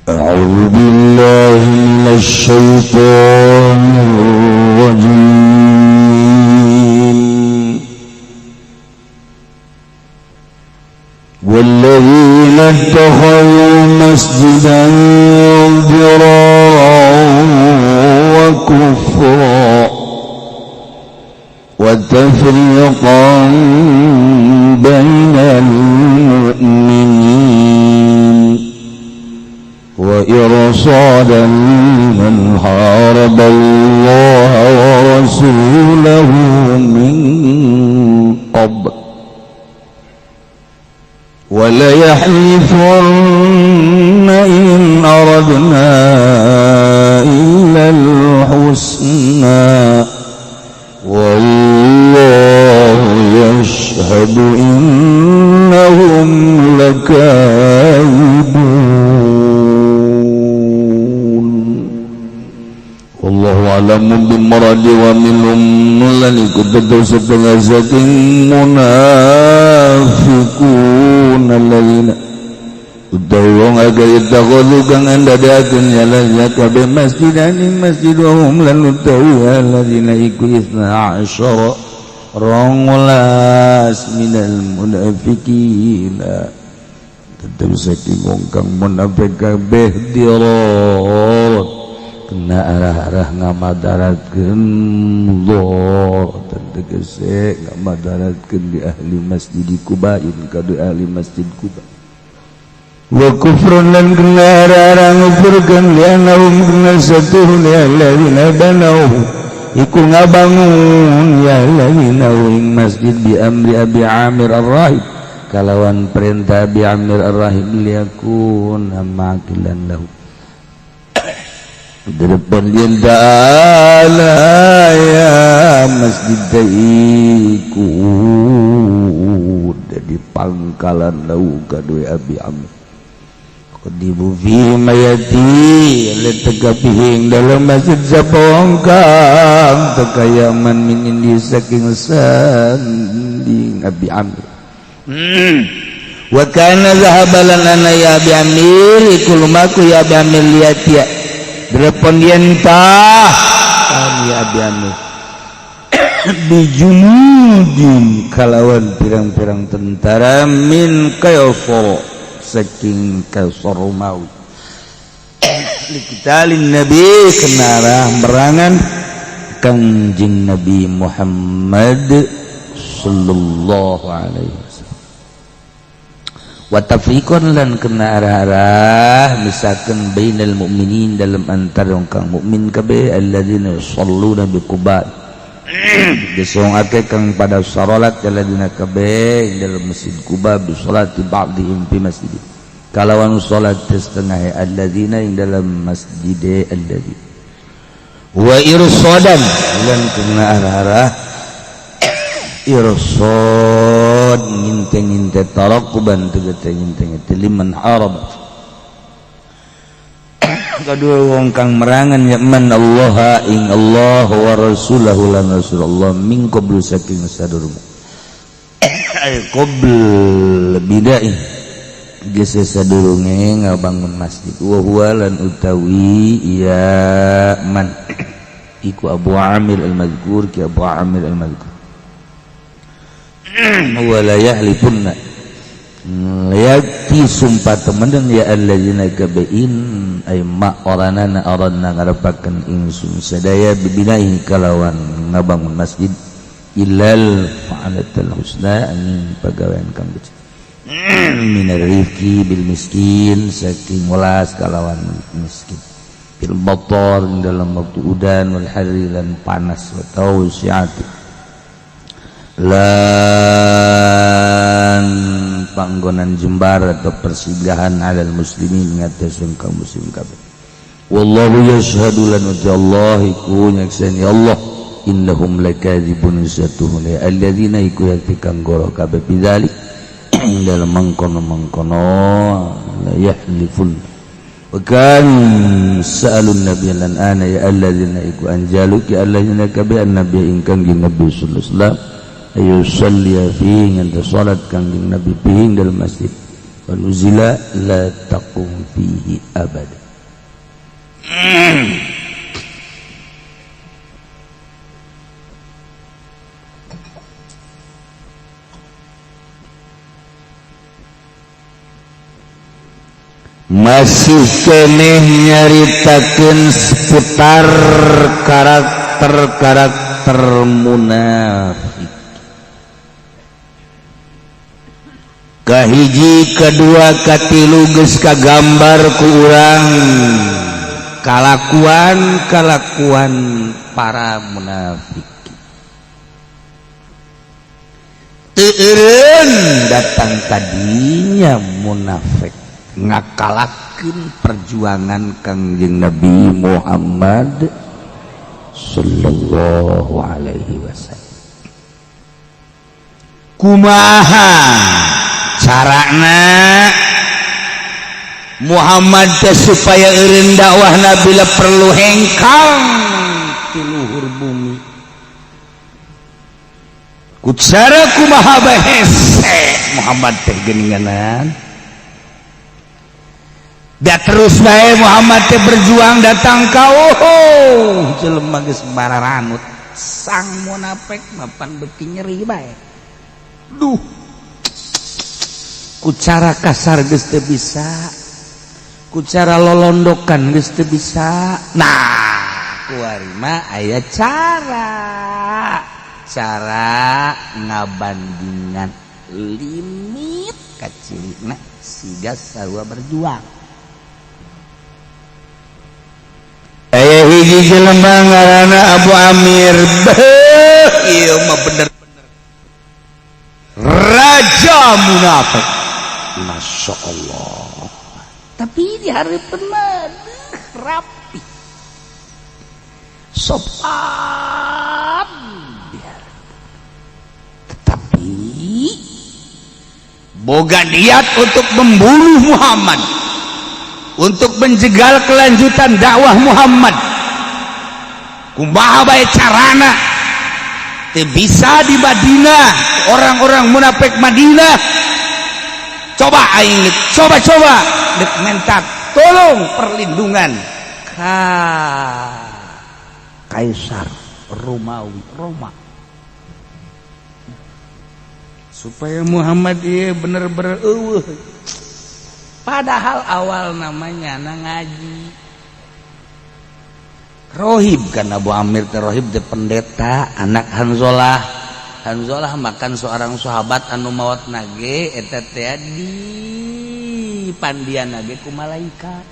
أعوذ بالله من الشيطان الرجيم والذين اتخذوا مسجدا ضرارا وكفرا وتفريقا بين المؤمنين وإرصادا لمن حارب الله ورسوله من قبل وليحلفن إن أردنا إلا الحسنى والله يشهد إنهم لكاذبون والله أعلم بمراد ومنهم lan iku tetep setengah saking munafiqun alladzina utawa wong agak takhudhu kang andadakeun nyalanya kabeh masjidan ing masjid wahum lan utawi alladzina iku 12 minal munafiqin tetep saking wong kang munafik kabeh dirat kena arah-arah ngamadaratkeun Allah tegese ngamadaratkeun di ahli masjid Qubain kadu ahli masjid Quba wa kufrun lan kena arah-arah ngufurkeun lianahum kena satuhun ya alladzina banau iku ngabangun ya alladzina ing masjid bi amri Abi Amir Ar-Rahib kalawan perintah Abi Amir Ar-Rahib liyakun amakilan lahu depan dia ta'ala ya masjid iku di pangkalan lau kadue Abi Amr qadibu fi mayati letegapihing dalam masjid sapongkang tekayaman min indi saking sanding Abi Amr wa kana zahabalan ana ya Abi Amir iku lumaku ya Abi Amir lihat ya Depan kami Abi Amir bijunudin kalawan pirang-pirang tentara min Kaisar saking Kaisar Romawi likitalin Nabi kenarah merangan Kanjeng Nabi Muhammad sallallahu alaihi wasallam wa tafriqan lan kena arah-arah misalkan bainal mu'minin dalam antara orang kang mukmin kabeh alladzina yusalluna bi Quba desong ake kang pada salat alladzina kabeh dalam masjid Quba bi salati ba'dihim fi masjid kalawan salat setengah alladzina ing dalam masjid alladzi wa irsadan lan kena arah-arah irsad nginte-nginte tarakuban tegete nginte-nginte liman harab kadua wong kang merangan ya man Allah ing Allah wa rasulahu lan rasulullah min qablu saking sadurunge ay qabl bidai gese sadurunge ngabangun masjid wa huwa lan utawi ya man iku Abu Amir al-Mazkur ki Abu Amir al-Mazkur wala yahlifunna layaki sumpah temen ya alladzina kabain ay ma oranana aranna ngarepakeun ingsun sadaya bibinahi kalawan ngabangun masjid illal fa'alatul husna angin pagawean kang becik minar rifqi bil miskin saking welas kalawan miskin bil batar dalam waktu udan wal harri lan panas wa tawsiati lan panggonan jembar atau persinggahan alal muslimin ngataskeun kaum muslim kabeh wallahu yashhadu lan Allah iku nyaksani Allah innahum lakadzibun satuhun alladzina iku yaktikang goro kabeh bidzalik dalam mangkono la yahlifun wa kan sa'alun nabiy lan ana ya alladzina iku anjaluki alladzina kabeh annabi ingkang nabi sallallahu alaihi wasallam ayu salli fihi nganta salat kangjeng Nabi fihi dalam masjid wa nuzila la taqum fihi abada. Masih keneh nyaritakeun seputar karakter munafik. Kahiji kadua katilu geus kagambar ku urang kalakuan para munafik. Teu eureun datang tadinya munafik ngakalakeun perjuangan Kangjeng Nabi Muhammad sallallahu alaihi wasallam. Kumaha carana Muhammad teh supaya eureun dakwahna bila perlu hengkang ti luhur bumi. Ku cara kumaha bae hese Muhammad teh geuninganan. Da terus bae Muhammad teh berjuang datang ka jelema geus bararanut sang munafik mapan beuki nyeri bae. Duh. Ku cara kasar geus teu bisa. Ku cara lolondokan geus teu bisa. Nah, kuari mah aya cara ngabandingan limit kacilina siga sarua berjuang. Aya hiji jelema ngaranna Abu Amir. Ieu mah bener-bener raja munafik. Masya Allah. Tapi di hari mah rapi, sopan, tetapi boga niat untuk membunuh Muhammad, untuk menjegal kelanjutan dakwah Muhammad. Kumaha bae carana teu bisa di Madinah, orang-orang munafik Madinah coba aing coba dek mentak tolong perlindungan ka Kaisar Romawi Roma supaya Muhammad ieu bener-bener eueuh. Padahal awal namanya ngaji rohib kan Abu Amir teh rohib teh pendeta anak Hanzalah makan seorang sahabat anu maot nage eta teh di pandian nage ku malaikat.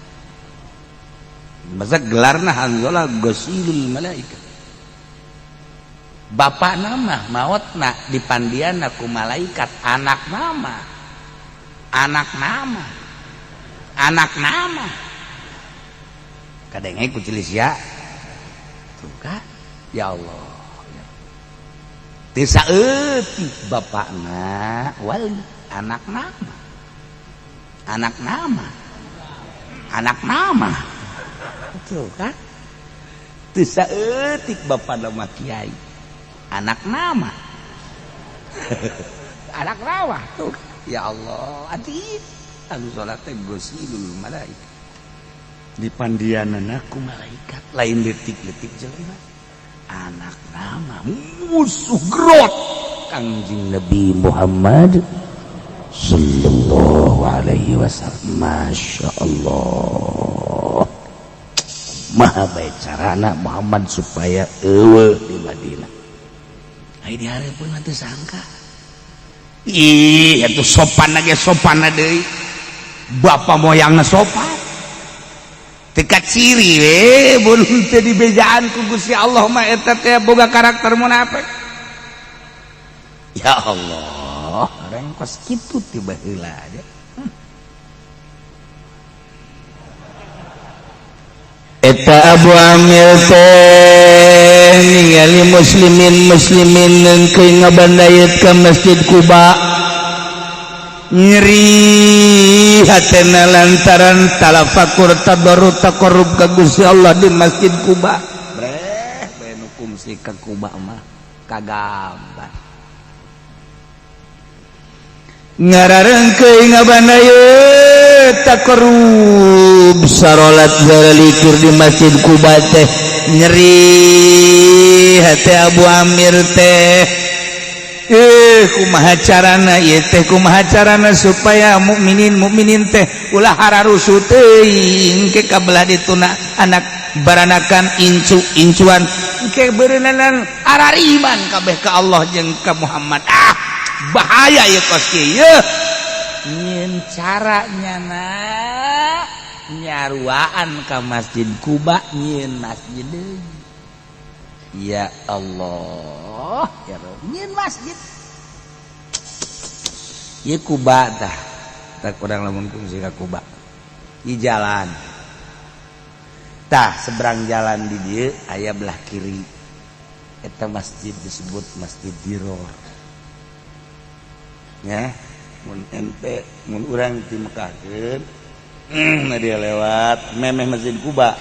Masa gelarna Hanzalah Ghasilul Malaikat. Bapak nama maotna di pandian ku malaikat, anak nama kadenge ku cilisya tuh kan ya Allah tisa eutik bapakna wali anak nama tuh kan tisa eutik bapak nama kiai anak nama tuh ya Allah ati anu salat teh Ghasilul Malaikat di pandianana ku malaikat lain letik-letik jelema anak nama musuh gerot Kangjeng Nabi Muhammad sallallahu alaihi wasallam. Masya Allah, maha baik carana Muhammad supaya eueuh di Madinah. Ai di hareupeun teh sangka ih atuh sopan deui bapak moyangna sopan teka ciri mun teu dibejaan ku Gusti Allah mah eta teh boga karakter munafik. Ya Allah, orang kos kitu teh baheula aja. Eta Abu Amir teh ningali muslimin keun ngabandayeut ka Masjid Quba. Nyeri hatena lantaran talafakur tabarruk taqarrub ka Gusti Allah di Masjid Quba. Breh bae nu kungsi ka Quba mah kagambar. ngararengkeun ngabana ye takarub sarolat zalikur di Masjid Quba teh nyeri hati Abu Amir teh kumaha carana ieu teh kumaha carana supaya mukminin teh ulah hararusu teuing ke kabelah dituna anak baranakan incuan ke beureunan arariman kabeh ka Allah jeung ka Muhammad bahaya ya kos kieu ye nyin caranya na nyaruaan ka Masjid Quba nyin masjid ya Allah ya Rabb nyin masjid ye Quba tah tak urang lamun kungsi ka Quba di jalan tah seberang jalan di dieu aya belah kiri eta masjid disebut Masjid Diror ya mun ente mun urang di Mekah keun nah dia lewat memeh Masjid Quba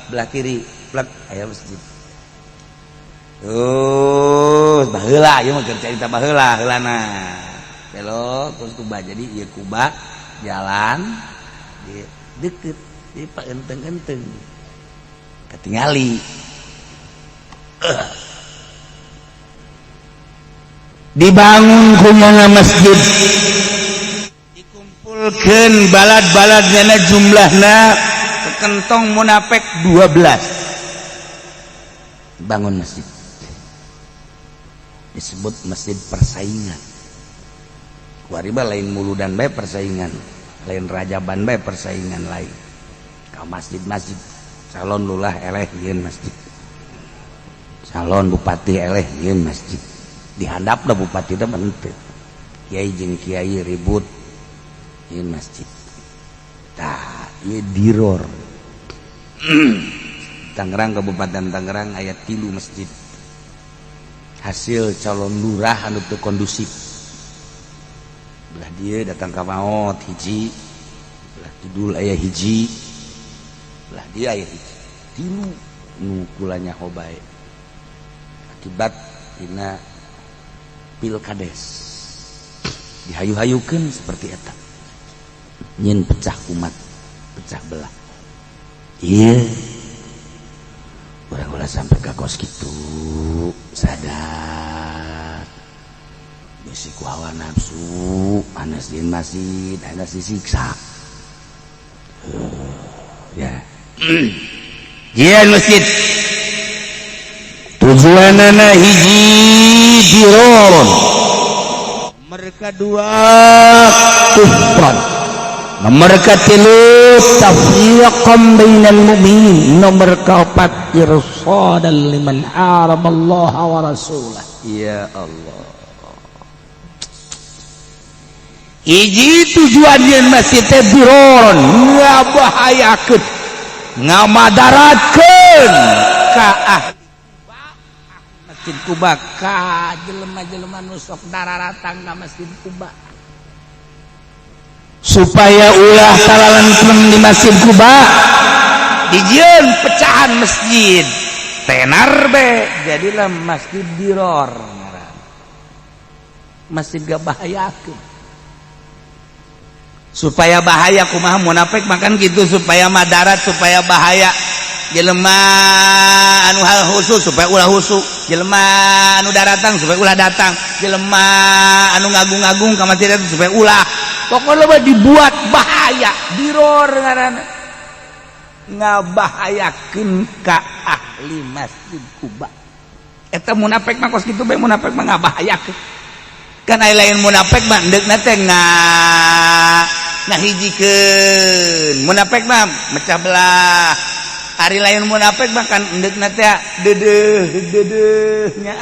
belah kiri plek aya masjid baheula ieu mah keur carita baheula heulana belok terus Quba jadi ieu Quba jalan di deukeut di paenteng-enteng katingali dibangun kumaha masjid dikumpulkeun balad-baladna jumlahna kentong munafik 12 bangun masjid disebut masjid persaingan kuariba lain muludan bae persaingan lain rajaban bae persaingan lain ka masjid-masjid calon lullah eleh yeun masjid calon bupati eleh yeun masjid dihandapna bupati teh henteu kiai jeung kiai ribut yeun masjid tah ieu Diror Tangerang Kabupaten Tangerang aya 3 masjid hasil calon lurah anu teu kondusif belah dieu datang ka maot hiji belah kidul aya hiji belah dieu aya hiji 3 nu kulanya hobae akibat dina pilkades dihayu-hayukeun seperti eta nyin pecah umat pecah belah ieu urang ulah sampai ka kos kitu sadar bisi ku hawa nafsu anas di masjid anas disiksa ya jian masjid tujuanana hiji Diror mereka 2 kufran nomor katilu tafriqan bainal mu'minin nomor kaopat irsadan liman haramallahu wa rasulah ya Allah hiji tujuan yang masjid teh Diror ngabahayakeun ngamadaratkeun ka Masjid Quba ka jelema-jelema nu sok dararatang ka Masjid Quba supaya ulah talalentrem di Masjid Quba dijieun pecahan masjid tenar be jadilah Masjid Diror masjid gak bahayakeun supaya bahaya kumaha munafik makan gitu supaya madarat supaya bahaya jelema anu husu supaya ulah husu jelema anu daratang supaya ulah datang jelema anu ngagung-ngagung ka masjid itu supaya ulah pokoknya mah dibuat bahaya Diror ngaranna ngabahayakeun ka ahli Masjid Quba eta munafik mah kos kitu bae munafik mah ngabahayakeun kan aya lain munafik mah endegna teh ngahijikeun munafik mah mecah belah hari lain munafik bahkan endegna teh dedeuhnya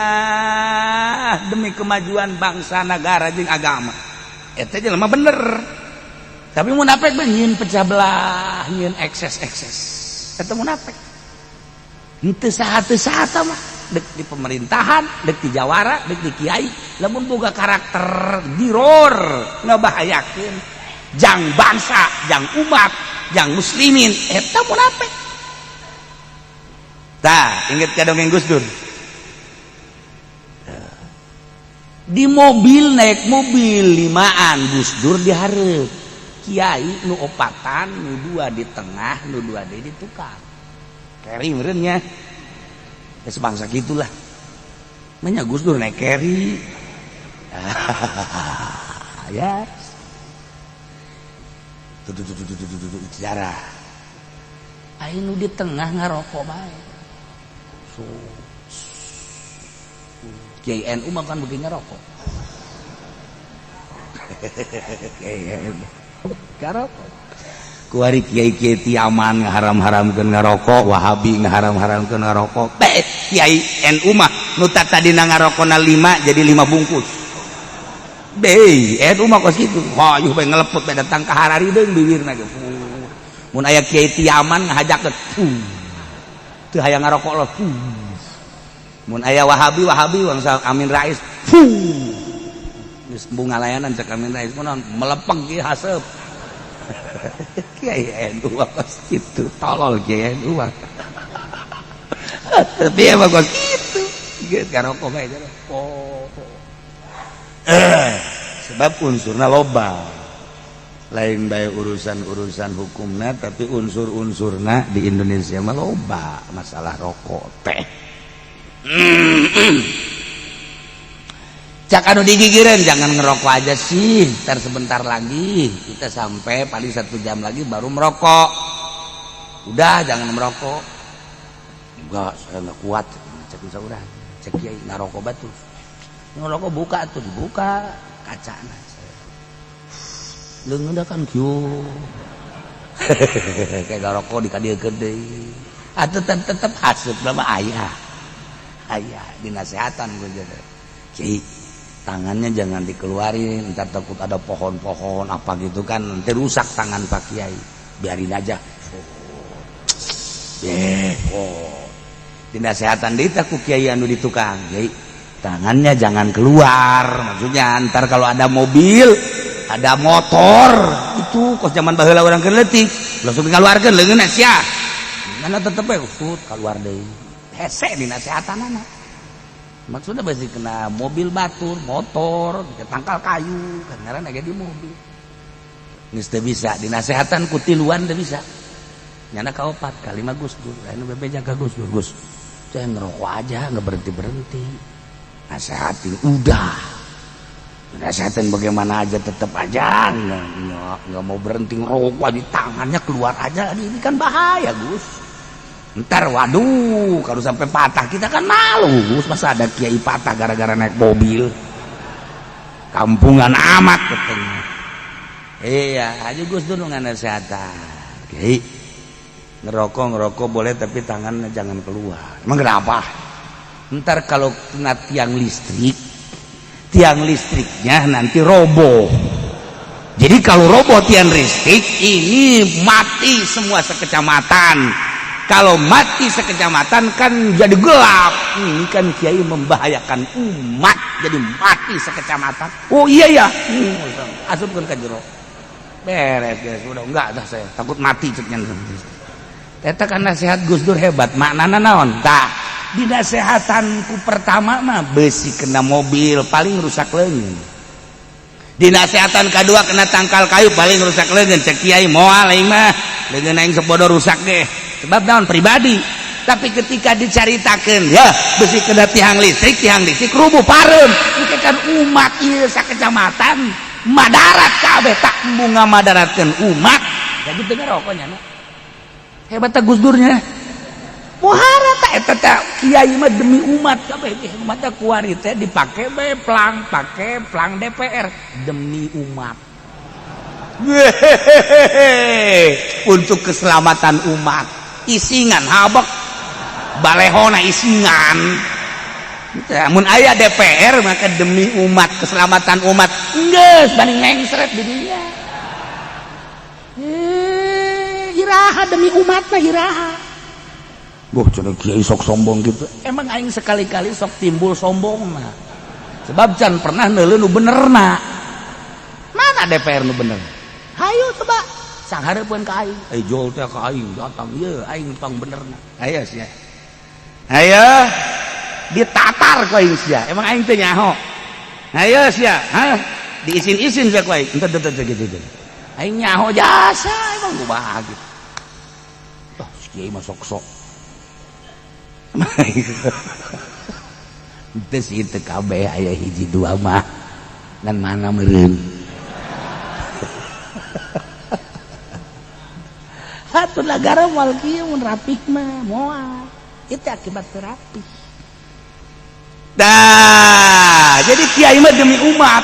demi kemajuan bangsa negara jeung agama eta jelema bener tapi munafik mah nyieun pecah belah nyieun ekses eta munafik henteu saha mah dek di pemerintahan dek di jawara dek di kiai lamun boga karakter Diror ngabahayakeun jang bangsa jang umat jang muslimin eta munafik. Tah, inget ka dongeng Gus Dur. di mobil naik mobil limaan Gus Dur dihareup kiai nu opatan nu dua di tengah nu dua di tukang keri meureunnya ya sebangsa gitulah namanya Gus Dur naik keri ya sejarah aing nu di tengah ngarokok bae so Kiai NU mah kan begini ngarokok Kiai NU ngarokok kuari kiai-kiai tiaman ngaharam-haramkeun ngarokok Wahabi ngaharam-haramkeun ngarokok Kiai NU mah nu tadina ngarokona 5 jadi 5 bungkus NU mah kos kitu hayuh bae ngeleput bae datang ka Harari deung bibirna ge mun aya kiai tiaman ngahajakeun teu hayang ngarokok lo mun aya Wahabi bangsa Amin Rais geus bunga layanan cek Amin Rais kunaon melepeng ieu haseup Kiai NU kos kitu tolol Kiai NU mah tapi ya kos kitu geus ngarokok bae sebab unsurna loba lain bae urusan-urusan hukumna tapi unsur-unsurna di Indonesia mah loba masalah rokok teh cak anu digigireun jangan ngerokok aja sih ntar sebentar lagi kita sampai paling 1 jam lagi baru merokok udah jangan merokok enggak saya enggak kuat cek saudara cek kiai ngarokok batu ngerokok buka tuh dibuka kacana leung udah kan kieu kayak ngarokok di kadiekeun deui atuh tetep haseup mah aya dinasehatan gue jadi Kiai tangannya jangan dikeluarin ntar takut ada pohon-pohon apa gitu kan nanti rusak tangan Pak Kiai biarin aja dinasehatan deui teh ku Kiai anu di tukang Kiai tangannya jangan keluar maksudnya ntar kalau ada mobil ada motor itu kos zaman baheula urang keur leutik langsung ngaluarkeun leungeunna sia ngana tetep we usut keluar deui hese dinasehatanana maksudnya pasti kena mobil batur motor tangkal kayu kan ngaranna ge di mobil geus teu bisa dinasehatan ku tiluan teu bisa nyana kaopat kalima Gus Dur anu bebeja ka Gus Dur Gus saya ngerokok aja nggak berhenti nasehatin udah nasehatin bagaimana aja tetap aja nggak mau berhenti ngerokok di tangannya keluar aja ini kan bahaya Gus ntar waduh kalau sampai patah kita kan malu Gus masa ada kiai patah gara-gara naik mobil kampungan amat katanya iya aja Gus Dur nggak nasehatan kiai ngerokok boleh tapi tangannya jangan keluar emang kenapa ntar kalau kena tiang listriknya nanti roboh jadi kalau roboh tiang listrik ini mati semua sekecamatan kalau mati sekecamatan kan jadi gelap ini kan Kiai membahayakan umat jadi mati sekecamatan oh iya ya asupkeun ka jero beres udah enggak dah saya takut mati ceknya eta kan nasihat Gus Dur hebat maknana naon tah di nasehatanku pertama mah besi kena mobil paling rusak leungeun di nasehatan kedua kena tangkal kayu paling rusak leungeun cek Kiai moal aing mah leungeun aing sepodo rusak ge sebab naon pribadi tapi ketika dicaritakeun ya besi kena tiang listrik rubuh pareum ieu kan umat ieu sakecamatan madarat kabeh tak bunga madaratkeun umat jadi teu ngarokoknya hebat ta Gus Durnya muhara ta eta teh kiai mah demi umat kabeh umat teh kuari teh dipake bae pake plang DPR demi umat untuk keselamatan umat isingan habek balehona isingan mun aya DPR maka demi umat keselamatan umat geus bani ngengsret di dinya iraha demi umat mah iraha boh cenah kiai sok sombong gitu emang aing sekali-kali sok timbul sombong mah sebab can pernah neuleun nu benerna mana DPR nu bener hayu coba sang hareupeun ka aing jol teh ka aing datang ieu aing pang benerna aya sia aya ditatar ku aing sia emang aing teh nyaho ayo sia diisin-isin sia kuai entar gitu aing nyaho jasa emang gue bahagia si kiai mah sok-sok itu sih itu kabeh aya hiji dua mah ngan mana meureun hatur negara moal kieu mun rapih mah moal itu akibat terapi. Dah, jadi kiai mah demi umat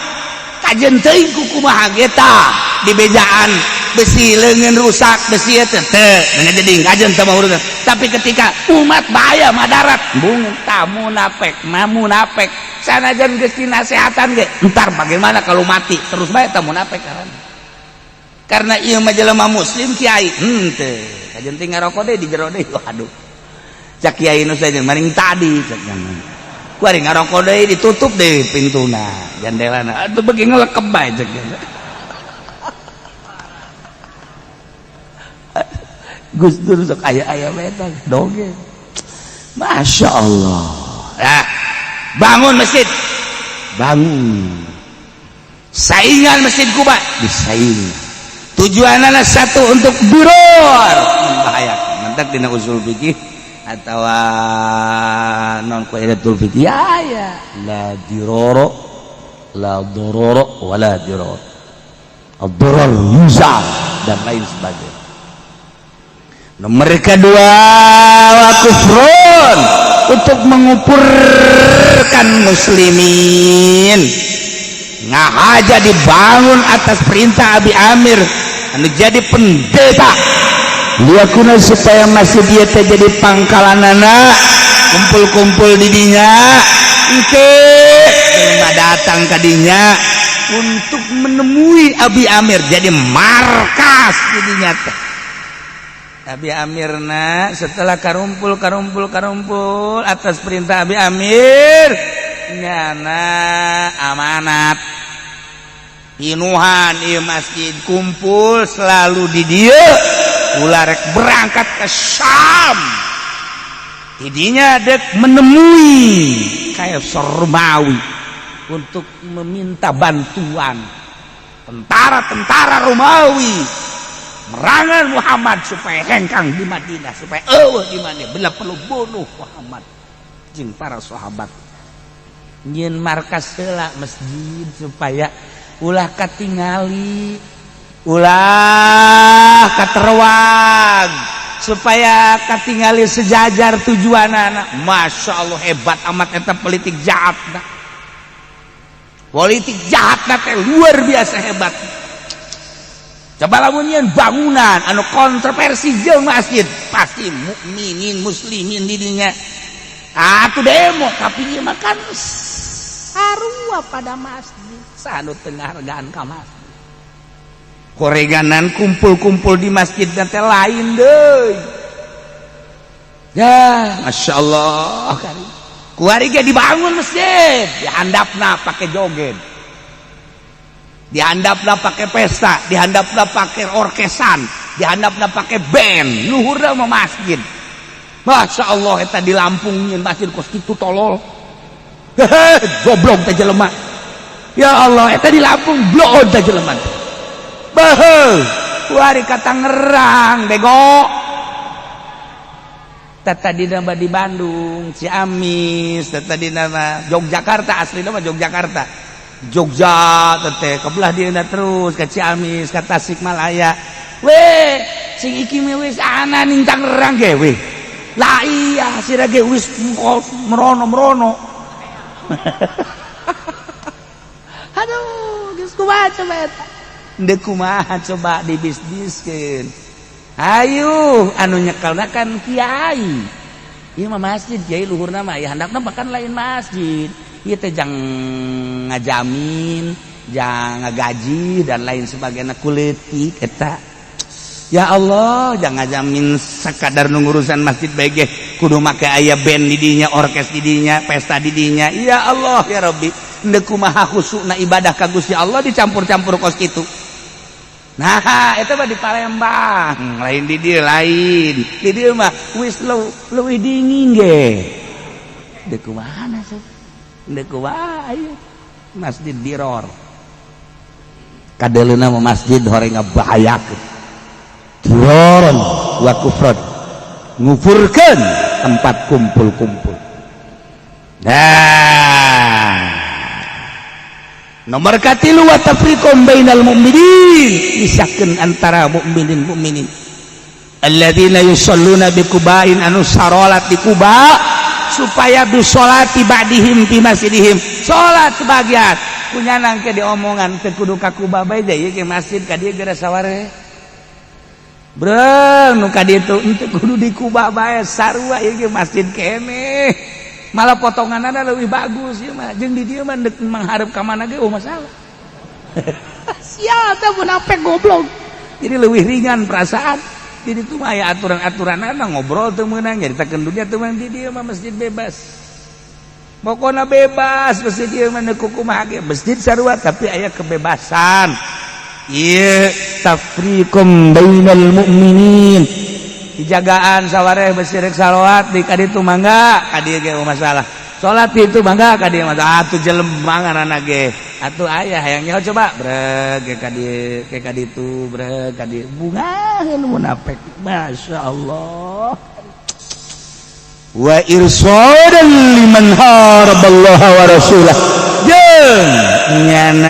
kajen teuing ku kumaha geta dibejaan besi leungeun rusak besi teh teu jadi kajen teu mah urusan. Tapi ketika umat bahaya madarat bung tamu munafik sanajan geus dinasehatan ge entar bagaimana kalau mati terus bae tamu munafik karena ieu mah jelema muslim kiai henteu kajen teh ngarokok deui di jero deui waduh cak kiai nu saja maring tadi cak nyaman kuari ngarokok deui ditutup deui pintuna jandelana atuh beuki ngelekep bae cak Gus Dur sok aya beta dongeng Masya Allah ya bangun masjid bangun saingan masjid Kuba disaing tujuannya satu untuk durur membahayakan mentak dina usul fikih atau non qaidatul fikih ya la diroro la dororo wala diror ad-darar yuzal dan lain sebagainya. Nomor kedua wa kufrun untuk mengupurkan muslimin ngahaja dibangun atas perintah Abi Amir anu jadi pendeta liakuna supaya masjid dia jadi pangkalanana kumpul-kumpul di dinya engke jelema datang ka dinya untuk menemui Abi Amir jadi markas di dinya teh Abi Amirna setelah karumpul atas perintah Abi Amir nyana amanat inuhan ieu masjid kumpul selalu di dieu ulah rek berangkat ke Syam tidinya dek menemui Kaisar Romawi untuk meminta bantuan tentara Romawi merangan Muhammad supaya hengkang di Madinah supaya di mana bila perlu bunuh Muhammad jeung para sahabat nyeun markas heula masjid supaya ulah katingali ulah katerwag supaya katingali sejajar tujuanana. Masya Allah hebat amat eta politik jahatna teh luar biasa hebat. Coba lamun nyeun bangunan anu kontroversi jeung masjid pasti mukminin muslimin di dinya atuh demo tapi ieu mah kan sarua pada masjid sanu teu ngahargaan ka masjid koreganan kumpul-kumpul di masjid dan teh lain deui ya masyaallah kuari ge dibangun masjid dihandapna pake joget dihandapna pakai pesta, dihandapna pakai orkesan, dihandapna pakai band, luhurna mah masjid. Masya Allah eta di Lampung nyeun masjid kos kitu tolol. Goblok teh jelema. Ya Allah eta di Lampung blod teh jelema. Beuh, kuari ka Tangerang bego. Tadina mah di Bandung, Ciamis, tadina mah Yogyakarta aslina mah Yogyakarta. Jogja teh kebelah dieuna terus ke Ciamis ka Tasikmalaya we sing iki wis ana ning Tangerang ge we lah iya sira ge wis merono aduh geus kumaha coba eta deuk kumaha coba dibisniskeun ayo anu nyekelna kan kiai ieu mah masjid kiai luhurna mah ya handapna bahkan lain masjid ieu teh jang ngajamin, jang ngagaji dan lain sebagainya kuletik eta. Ya Allah, jang ngajamin sakadar ngurusan masjid bae kudu make aya band di dinya, orkes di dinya, pesta di dinya. Ya Allah ya Rabbi, henteu kumaha khusukna ibadah ka Gusti Allah dicampur-campur kos kitu. Nah, eta mah di Palembang, lain di dieu lain. Di dieu mah wis leuwih dingin ge. Deuk kumaha na sok? Deuk kumaha aya. masjid diror kadeleuna masjid horeng ngabahayakeun diroron wa kufran ngufurkeun tempat kumpul-kumpul. Nah, nomor katilu wa tafriqum bainal mu'minin, misakeun antara mukminin alladzina yusalluna bi Quba'in anu sarolat di Quba supaya bisolati ba'dihim fi masjidihim salat sebagian punya nangke diomongan teu kudu ka Quba bae deui ke masjid ka dieu geura saware breng nu ka ditu teu kudu di Quba bae sarua ieu ge masjid kene malah potonganna leuwih bagus ieu mah jeung di dieu mah deuk manghareup ka mana ge masalah sia teh munafik goblok jadi leuwih ringan perasaan. Jadi itu mah aya aturan-aturan ngobrol teu meunang nyaritakeun dunia teu meunang di dieu mah masjid bebas. Pokona bebas masjid ieu mah neuk kumaha ge masjid sarua tapi aya kebebasan. Ieu tafriqum bainal mu'minin. Dijagaan sawareh besi rek salawat di ka ditu mangga ka dieu ge masalah. Salat itu mangga ka dieu mah atuh jelema ngaranna ge. Atuh aya hayang nyaho coba breg ke ka ditu breg ka dieu bungaheun munafik masyaallah wa irsadan liman haraballaha wa rasulah jeung nyana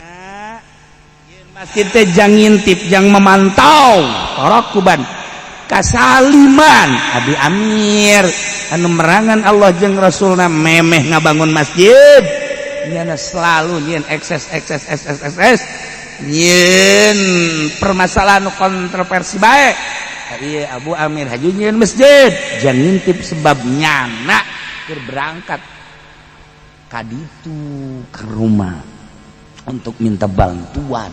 yen masjid teh jang ngintip jang memantau tarakuban kasaliman abi amir anu merangan Allah jeung rasulna memeh ngabangun masjid nyana selalu nyen ekses nyen permasalahan kontroversi bae ieu Abu Amir haju nyen masjid jangan ngintip sebab nyana keur berangkat ka ditu ke rumah untuk minta bantuan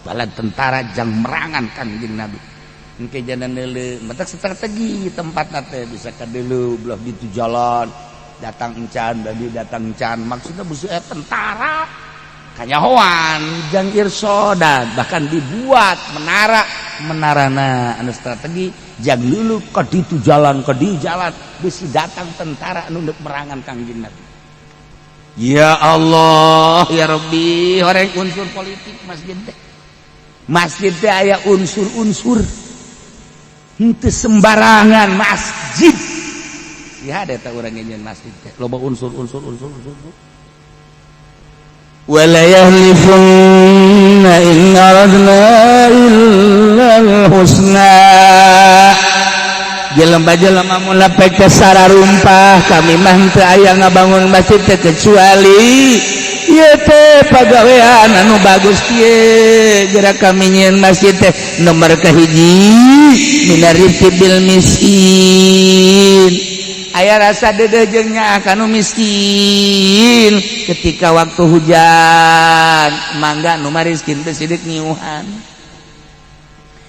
bala tentara jang merangan Kangjeng Nabi engke janan deuleu matak strategi tempatna teh bisa ka deuleu belah ditu jalan datang encan bagi datang encan maksudnya busuh tentara kanyahoan jang irsodan bahkan dibuat menarana anu strategi jang lulu ka ditu jalan ka di jalan bisi datang tentara anu neuk merangan Kangjeng Nabi. Ya Allah ya Rabbi horeng unsur politik masjid teh aya unsur-unsur henteu sembarangan masjid. Ya ada tak orang nyen masjid teh loba unsur wala yahlifunna in aradna illal husna jelema munafik teh sararumpah kami mah teu aya ngabangun masjid teh kecuali ieu teh pagawean anu bagus kieu geura kami nyen masjid teh nomor kahiji minarifqi bil miskin aya rasa dedejengnya kanu miskin ketika waktu hujan mangga nu miskin teh sidik nyiuhan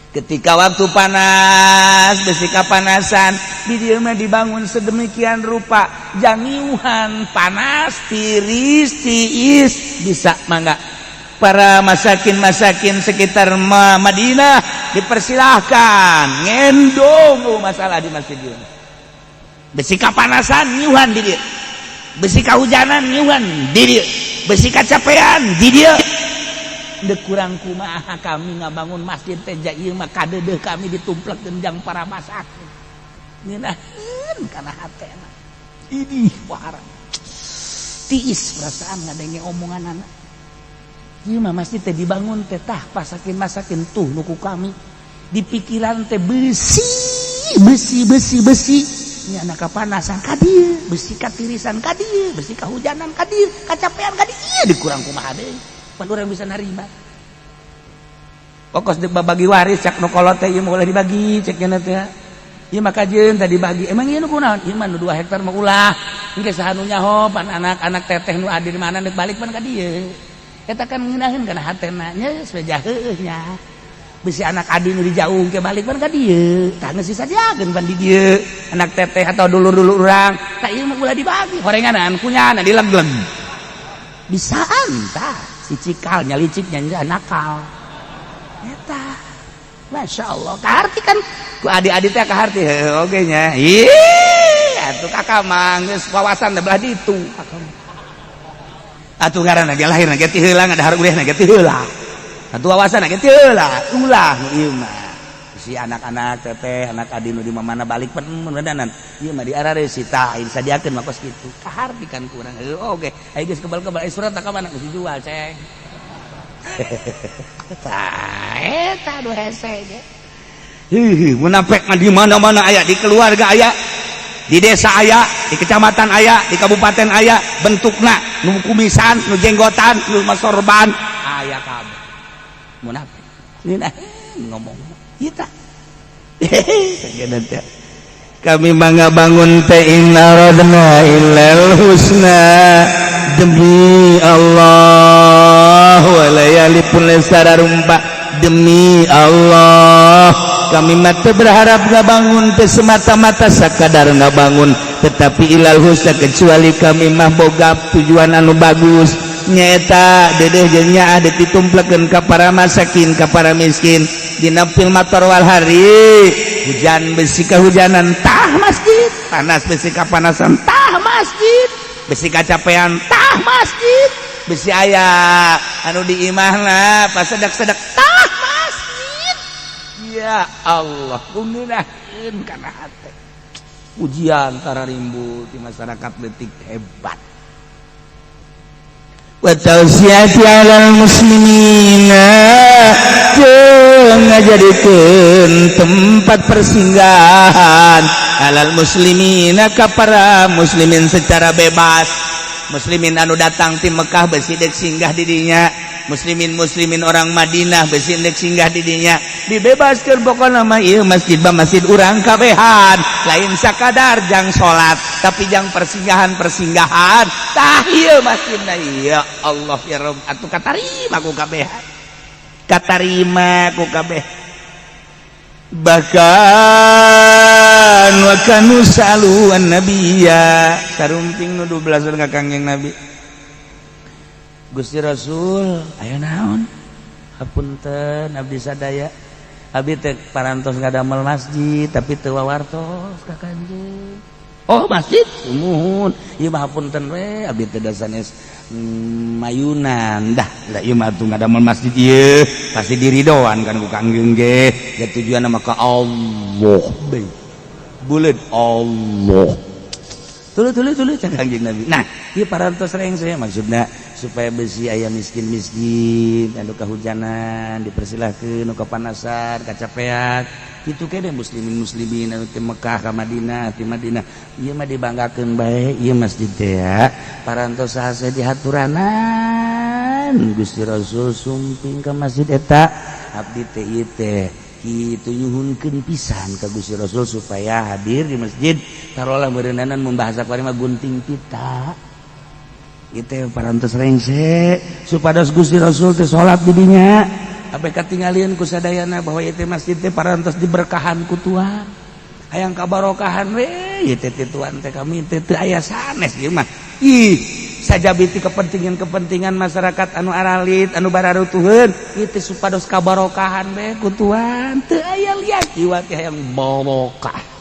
ketika waktu panas besi kapanasan di dieu mah dibangun sedemikian rupa jang nyiuhan panas tiris tiis bisa mangga para masakin sekitar Madinah dipersilahkan ngendong masalah di masjid ieu besi kapanasan nyuhan di dia besi kahujanan nyuhan di dia besi kacapean di dia dek kurang kumaha kami ngabangun masjid teh ieu mah kadeudeuk kami ditumplekeun jang para masakin ngeunaheun kana hatena idih parah tiis perasaan ngadenge omonganana ieu mah masjid teh dibangun teh tah pasakin-masakin tuh nuku kami di pikiran teh besi nya anak kapanasan ka dieu besi katirisan ka dieu besi kahujanan ka dieu kacapean ka dieu dikurang kumaha deui pan urang bisa narima pokos deuk babagi waris cak nu kolot teh ieu mah ulah dibagi cek nya teh ieu mah kajeun tadi bagi emang ieu nu kunaon ieu mah nu 2 hektar mah ulah engke saha nu nyaho pan anak-anak teteh nu adi di mana neuk balik pan ka dieu eta kan ngeunaheun kana hatena nya saja heueuh nya bisi anak adi nu dijauh ke balik pan ka dieu tah geus disadiakeun pan di dieu anak teteh atau dulur-dulur urang tah ieu mah ulah dibagi horenganan kunyana dilegleg bisaan tah si cikal nya liciknya nya nakal eta masyaallah kaharti kan ku adik-adik teh kaharti heuh oge nya ih atuh kakak mah geus wawasan da belah ditu atuh ngaranna ge lahirna ge ti heula ngadahar urehna ge ti heula atuh awasana ge ti heula ulah nu ieu mah si anak-anak teteh anak adi nu di mamana balik penedanan ieu mah diarare sita disadiakeun mah kos kitu kahardikan kurang oge aya geus kebal-kebal surat ka mana geus dijual ceng eta nu hese ge munafik mah di mana-mana aya di keluarga aya di desa aya di kecamatan aya di kabupaten aya bentukna nu kumisan nu jenggotan nu masorban aya kabeh munafik nina ngomong kita kami mangga bangun teh inna radna illal husna demi Allah wa layalipun lesararumpa demi Allah kami mata berharap ngabangun teh semata-mata sakadar ngabangun tetapi ilal husna kecuali kami mah boga tujuan anu bagus nyata dedeh jeung nya ada ditumplekeun ka para masakin ka para miskin dina pil mator wal hari hujan besi kahujanan tah masjid panas besi kapanasan tah masjid besi kacapean tah masjid besi aya anu di imahna pas sedak-sedak tah masjid ya Allah kuminakeun kana hate ujian tararimbu di masyarakat leutik hebat wa tawsiyati 'alal muslimina jeung ngajadikeun tempat persinggahan 'alal muslimina ka para muslimin secara bebas muslimin anu datang ti Mekah besi dek singgah di dinya muslimin orang Madinah besi dek singgah di dinya dibebaskeun pokona mah ieu masjid ba masjid urang kabehan lain sakadar jang salat tapi jang persinggahan tah ieu masjidna ya Allah ya Rabb atuh katarima ku kabehan katarima ku kabeh bahkan wa kanu salu an nabiyya sarumping nu 12 ka kangjeng Nabi Gusti Rasul aya naon hapunten abdi sadaya abdi teh parantos ngadamel masjid tapi teu wawartos ka kanjeng oh masjid muhun ieu mah hapunten we abdi teh dasanes mayunan dah ieu mah atuh ngadamel masjid ieu pasti diridoan kan ku kangjeng ge ya tujuanna mah ka Allah bae buleud Allah tuluy cak kangjeng Nabi nah ieu parantos reng saya maksudna supaya besi aya miskin-miskin anu kahujanan dipersilahkeun nu kapanasan kacapean kitu kene muslimin anu teh Mekah ka Madinah ti Madinah ieu mah dibanggakeun bae ieu masjid teh ya parantos saha dihaturanan Gusti Rasul sumping ka masjid eta abdi teh ieu teh kitu nyuhunkeun pisan ka Gusti Rasul supaya hadir di masjid tarolah meureunanan membahasa kuari mah gunting pita itu parantos rengse supados Gusti Rasul teh salat di dinya abe katingalieun ku sadayana bahwa ieu teh masjid teh parantos diberkahan ku Tuhan hayang kabarokahan we ieu teh Tuhan teh kami teh teu aya sanes ieu mah ih sajabiti kepentingan masyarakat anu aralit anu bararutuheun ieu teh supados kabarokahan we ku Tuhan teu aya liat jiwa teh hayang barokah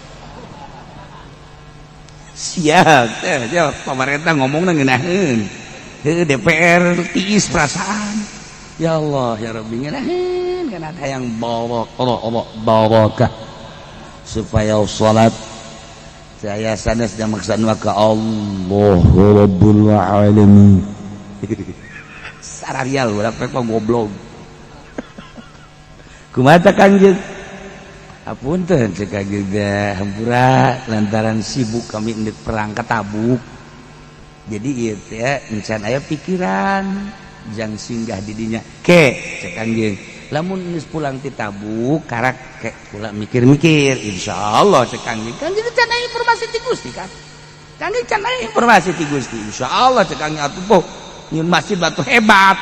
siap teh jawab pemerintah ngomongna ngeunaheun DPR tiis perasaan ya Allah ya Rabbi ngeunaheun kana hayang barokah supaya salat saya sanes dan maksudna ka Allah Rabbul alamin sararial urang pek goblok kumaha kanjeun apunten cek juga hampura lantaran sibuk kami di perang ke Tabuk jadi ieu teh encan aya pikiran jang singgah di dinya ke cek anjeun lamun geus pulang ti Tabuk karak ke kula mikir-mikir insyaallah cek anjeun kan jadi can aya informasi ti Gusti kan can aya informasi ti Gusti insyaallah cek anjeun atuh poh nyieun masjid batu hebat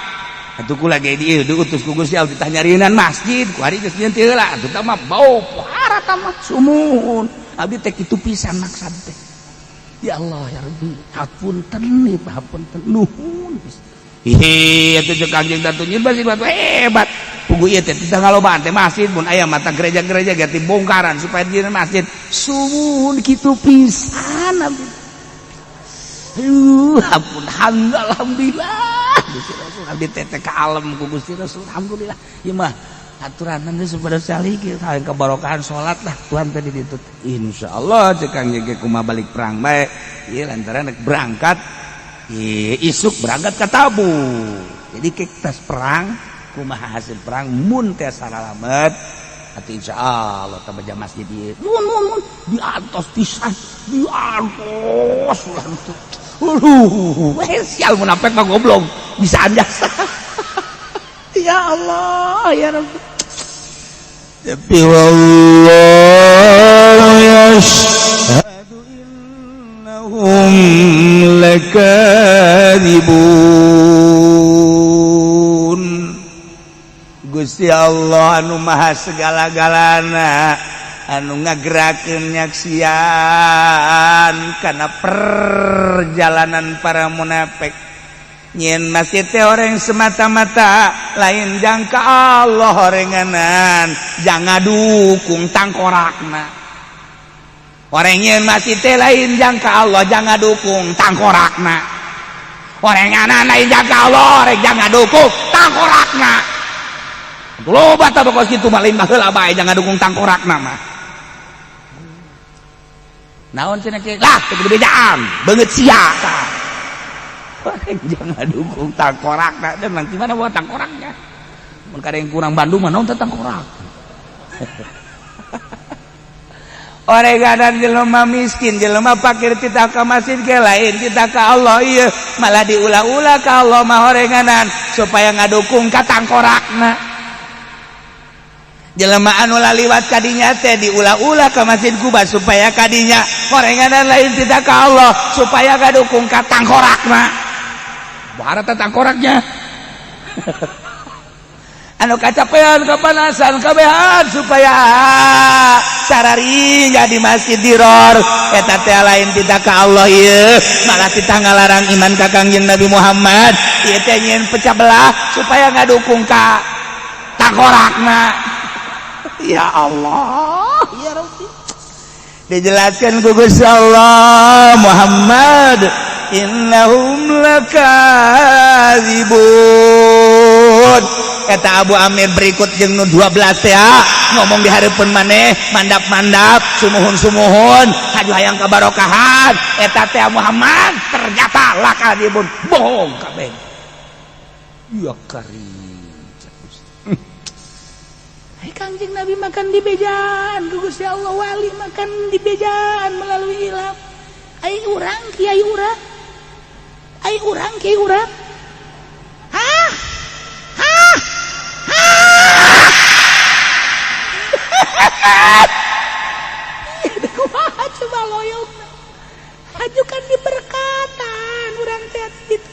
atuh kula ge dieu diutus ku Gusti Allah ditanya nyarieunan masjid ku ari geus nyieun teh heula atuh tah mah bau pohara tah mah sumuhun abdi teh kitu pisan maksad teh ya Allah ya Rabbi hapunten nih hapunten nuhun ih atuh jeung kangjeng datu nyieun masjid batu hebat pugu ieu teh teu ngalobaan teh masjid mun aya mata gereja-gereja ge dibongkaran supaya dieun masjid sumuhun kitu pisan abdi ampun alhamdulillah Gusti Rasul abdi teh ka alam ku Gusti Rasul alhamdulillah ieu mah aturanan teh sapada saliki kebarokahan salat lah Tuhan tadi ditu insyaallah cek Kang Jege kumaha balik perang bae ieu lantaran berangkat isuk berangkat ka Tabu jadi kektas perang kumaha hasil perang mun teh saralamet atuh insyaallah tabaja masjid ieu mun di atas pisan di atas ulah teh sial munafik mah goblok bisa anjasa ya Allah ya Rabbi tapi wallahu yashhadu innahum lakadzibun Gusti Allah anu maha segala-galana anu ngagerakeun nyaksian kana perjalanan para munafik nyen masih teh orang semata-mata lain jangka Allah horenganan jangan dukung tangkorakna orang nyen masih teh lain jangka Allah jangan dukung tangkorakna horenganan lain jangka Allah rek jangan dukung tangkorakna loba tah bakal kitu mah lain baheula bae jangan dukung tangkorakna mah naon cenah kieu lah teu bedaan beungeut sia tah jangan dukung tangkorakna dan nanti mana bawa tangkoraknya mun kadang kurang Bandung mah naon teh tangkorak oreganan jelema miskin jelema fakir tita ka masjid ge lain tita ka Allah ieu malah diulah-ulah ka Allah mah orenganan supaya ngadukung ka tangkorakna jelema anu laliwat kadinya teh diulah-ulah ka Masjid Kuba supaya kadinya horenganan lain tita ka Allah supaya ngadukung ka tangkorakna barat tangkoraknya anu kacapean kapanasan kabehan supaya sarari di masjid diror eta teh lain tita ka Allah ieu malah tita ngalarang iman ka Kangjeng Nabi Muhammad ieu teh nyeun pecah belah supaya ngadukung ka tangkorakna ya Allah ya Rabbi dijelaskan ku Gusti Allah Muhammad innahum lakadzibun eta Abu Amir berikut jeung nu 12 teh ngomong di hareupeun maneh mandap-mandap sumuhun-sumuhun haju hayang kabarokahan eta teh Muhammad ternyata lakadzibun bohong kabeh ya karim Kangjeng Nabi makan di bejaan Gusti Allah wali makan di bejaan melalui ilham ai urang kiai urang hah kumaha coba loyongna ajukan diberkatan urang teh itu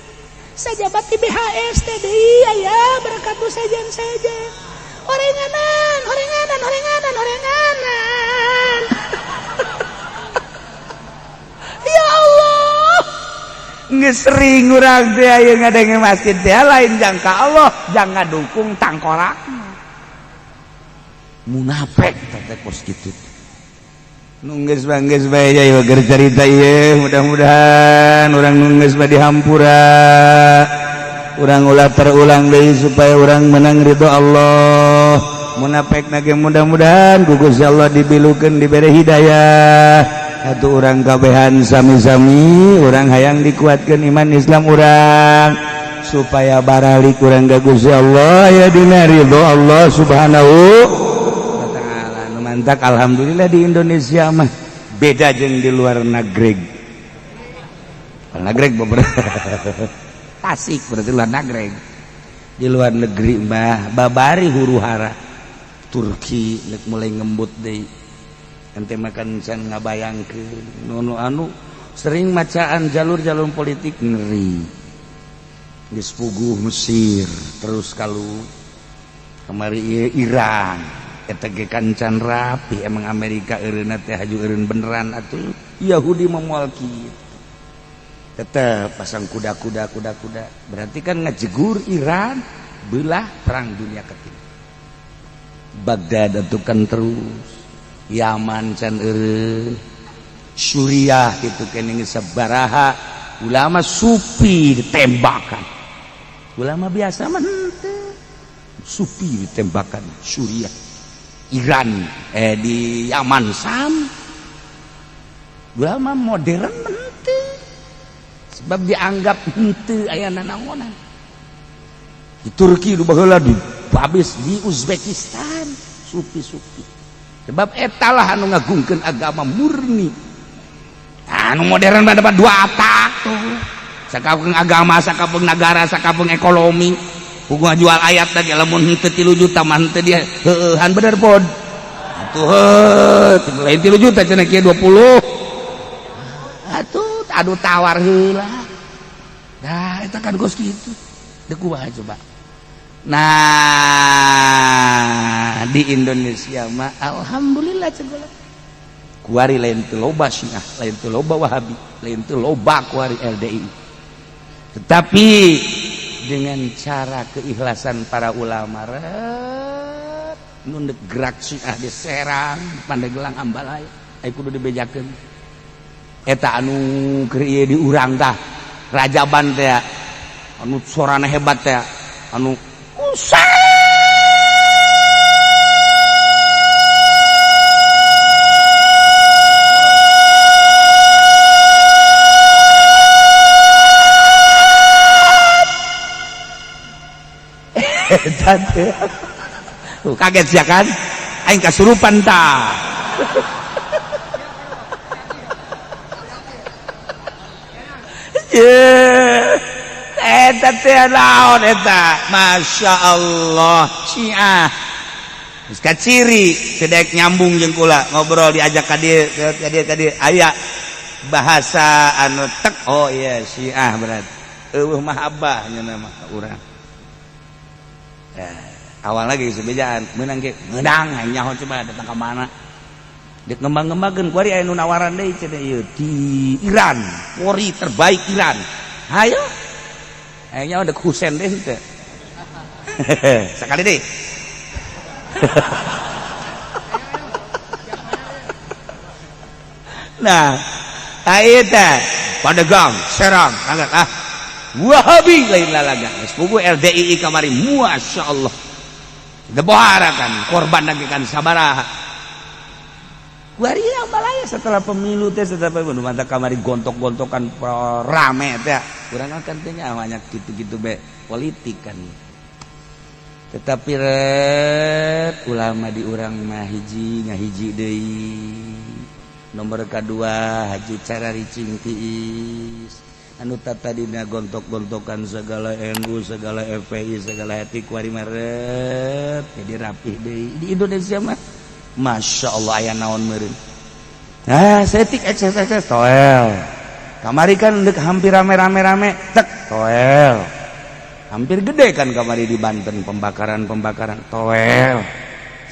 sajabat di BHS teh deui aya berkat sajan-sajan Horenganan ya Allah geus sering urang teh aya ngadenge masjid teh lain jangka Allah jangan dukung tangkorak munafik teh kos kitu nu geus bae ya keur carita ieu mudah-mudahan urang nu geus bade hampura urang ulah terulang deui supaya urang menang ridho Allah munafik nage mudah-mudahan ku Gusti Allah dibilukeun dibere hidayah atuh urang kabehan sami-sami urang hayang dikuatkeun iman Islam urang supaya baralik urang ka Gusti Allah ya dina ridho Allah Subhanahu wa taala nu mantak alhamdulillah di Indonesia mah beda jeung di luar negeri beberapa Tasik berarti luar negeri di luar negeri mbah babari huru-hara Turki mulai ngembut deui ente makan can ngabayangkeun nu anu sering macaan jalur-jalur politik ngeri geus puguh Mesir terus kalau kemari Iran eta ge kancan rapi emang Amerika eureunna teh haju eureun beneran atuh Yahudi moal kieu tetap pasang kuda berarti kan ngejegur Iran belah perang dunia ketiga Baghdad itu kan terus Yaman can eureun Suriah itu kene sabaraha ulama supi ditembakan, ulama biasa mah henteu supi ditembakan. Suriah, Iran, di Yaman, Sam, ulama modern henteu sebab dianggap henteu aya nanaonan. Di Turki nu baheula di habis, di Uzbekistan supi-supi sebab etalah anu ngagungkeun agama murni. Anu modern mah dapat dua atak tuh, sakapeung agama, sakapeung negara, sakapeung ekonomi. Kudu ngajual ayat tadi lamun henteu 3 juta mah henteu dia heueuhan bener pod. Atuh lain 3 juta cenah kieu 20. Atuh tawar heula. Nah eta kan geus kitu. Deuk wae coba. Nah di Indonesia mah alhamdulillah cenah. Kuari lain teu loba Syiah, lain teu loba Wahabi, lain teu loba kuari LDI. Tetapi dengan cara keikhlasan para ulama nu gerak Syiah di Serang, Pandeglang, Ambalaya, aya kudu dibejakeun. Eta anu keur ieu di urang tah, Rajaban teh anu sorana hebat teh, anu usah kaget ya kan, aing kasurupan tah. Eta teh naon eta, masya Allah Syiah geus kaciri sedek nyambung jeung kula ngobrol diajak ka dieu aya bahasa anu tek. Oh iya Syiah berarti eueuh mahabbah nya nama urang. Awal lagi sebejaan menang ge ngeudang hayang nyaho coba datang ka mana dik ngembang-ngembangkeun kuari aya nu nawaran deui cenah ieu di Iran, Polri terbaik Iran. Hayo hayang nyaho dek Husein deui teh. Sakali deui. Nah, aya teh Pandeglang, Serang, angkat Wahabi lain lalaga. Sepupu LDI kamari, masya Allah. Deboharakan, korban lagi kan sabaraha. Kuari Ambalaya setelah pemilu teh, setelah pemilu mantap kamari gontok-gontokan rame teh. Kurang akan tanya banyak gitu-gitu be politik kan. Tetapi ulama di urang mah hiji ngahiji deui. Nomor kedua haji cara ricing tiis. Anu tadina gontok-gontokan segala NU, segala FPI, segala etik kuari meret jadi rapih deui. Di Indonesia mah masya Allah aya naon meureun. Nah, setik ekses toel. Kamari kan deuk hampir rame-rame tek toel. Hampir gede kan kamari di Banten pembakaran toel.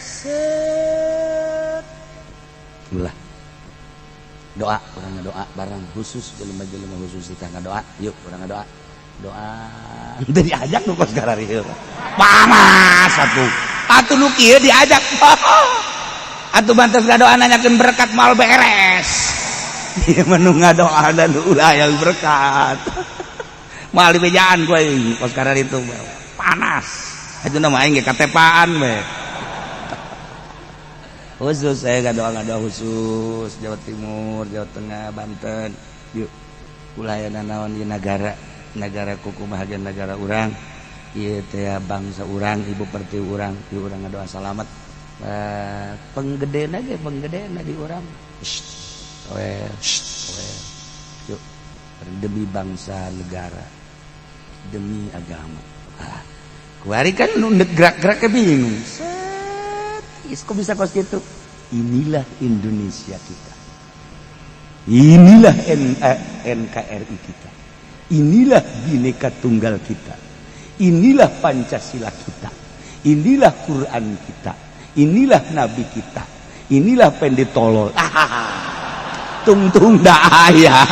Set. Ulah. Doa, orang doa barang khusus jelema-jelema khusus kita ngadoa. Yuk, orang ngadoa. Doa. Teu diajak nu kos garari heuh. Pamas atuh. Atuh nu kieu diajak. Atuh bantes ngadoa nanyakeun berkat mal beres. Ieu mah nu ngadoa dan ulah yang berkat. Mal dibejaan ku aing kos garari itu panas. Ayeuna mah aing ge katepaan we. Khusus saya ngadoa khusus Jawa Timur, Jawa Tengah, Banten. Yuk ulayana naon di negara kuku bahagian negara urang. Ieu teh bangsa urang, ibu perti urang, ieu urang ngadoa salamet. Penggedena di urang. Toel. Yuk demi bangsa negara, demi agama. Kuari kan nu gerak-gerak bingung. Kok bisa kos gitu? Inilah Indonesia kita. Inilah NKRI kita. Inilah Bhinneka Tunggal kita. Inilah Pancasila kita. Inilah Quran kita. Inilah Nabi kita. Inilah pendetolol. Tung-tung dah ayah.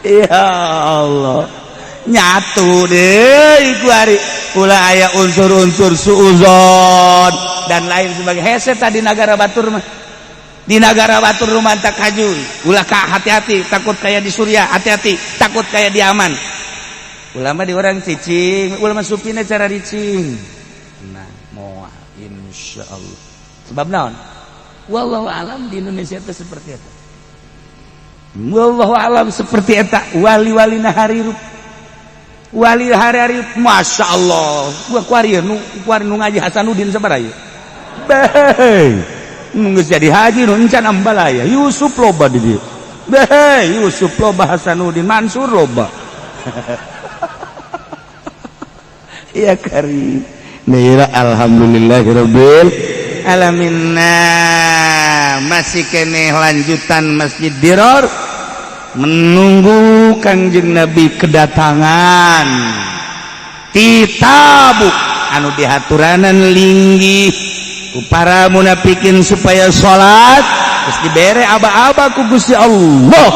Ya Allah. Nyatu deh kuari pula aya unsur-unsur suuzon dan lain sebagainya. Hese tadi negara batur mah di negara batur rumah tak haju ulah ka hati-hati takut kayak di Suriah hati-hati takut kayak di Yaman ulama di orang cicing ulama supina cara ricing nah moal insyaallah sebab naon wallahu alam di Indonesia itu seperti itu wallahu alam seperti eta wali-wali harirup wali hari-hari masya Allah gua kuari nu ngaji Hasanuddin sabaraha beh nunggu jadi haji nu encan ambalaya Yusuf loba di dieu beh Yusuf loba Hasanuddin Mansur loba ya karim nira alhamdulillahirabbil alamin masih kene lanjutan Masjid Dirar menunggu Kangjeng Nabi kedatangan ti Tabuk anu dihaturanan linggih ku para munafikin supaya salat geus dibere aba-aba ku Gusti Allah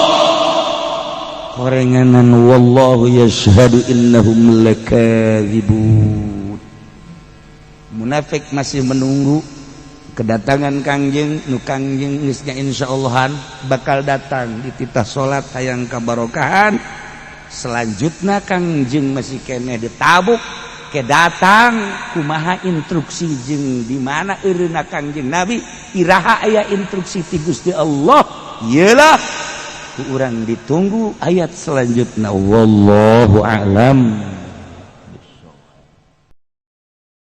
korenganan wallahu yashhadu innahum lakadzibun munafik masih menunggu kedatangan Kangjeng nu Kangjeng geusnya insyaallah bakal datang di titah salat hayang kabarokahan selanjutnya Kangjeng masih kene di Tabuk kedatang kumaha instruksi jeung di mana eureuna Kangjeng Nabi iraha aya instruksi ti Gusti Allah iyalah ku urang ditunggu ayat selanjutnya wallahu a'lam.